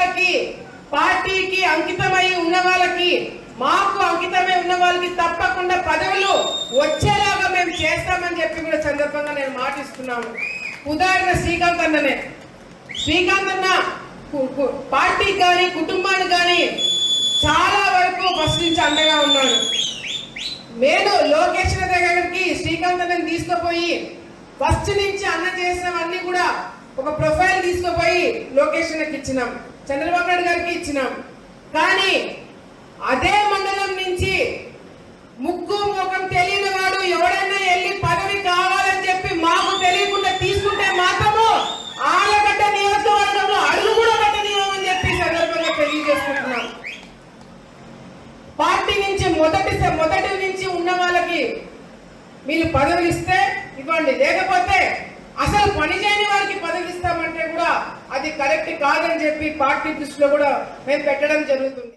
వాళ్ళకి పార్టీకి అంకితమై ఉన్న వాళ్ళకి మాకు అంకితమై ఉన్న వాళ్ళకి తప్పకుండా పదవులు వచ్చేలాగా మేము చేస్తామని చెప్పి కూడా సందర్భంగా నేను మాటిస్తున్నాను. ఉదాహరణ శ్రీకాంత్ అన్ననే. శ్రీకాంత్ అన్న పార్టీకి కానీ కుటుంబానికి కానీ చాలా వరకు ఫస్ట్ నుంచి అండగా ఉన్నాడు. నేను లోకేష్ దగ్గరికి శ్రీకాంత్ అన్నని తీసుకుపోయి ఫస్ట్ నుంచి అన్న చేసినవన్నీ కూడా ఒక ప్రొఫైల్ తీసుకుపోయి లోకేష్ అన్నకి ఇచ్చినాం, చంద్రబాబు నాయుడు గారికి ఇచ్చినాం. కానీ అదే మండలం నుంచి ముక్కు ముఖం తెలియని వాడు ఎవడైనా వెళ్ళి పదవి కావాలని చెప్పి మాకు తెలియకుండా తీసుకుంటే మాత్రము ఆలగడ్డ నియోజకవర్గంలో అడుగు కూడా పెట్టనీయమని చెప్పి సందర్భంగా తెలియజేసుకుంటున్నాం. పార్టీ నుంచి మొదటి నుంచి ఉన్న వాళ్ళకి మీరు పదవులు ఇస్తే ఇవ్వండి, లేకపోతే అసలు పని చేయని వారికి పదవులు ఇస్తామంటే కూడా అది కరెక్ట్ కాదని చెప్పి పార్టీ దృష్టిలో కూడా మేము పెట్టడం జరుగుతుంది.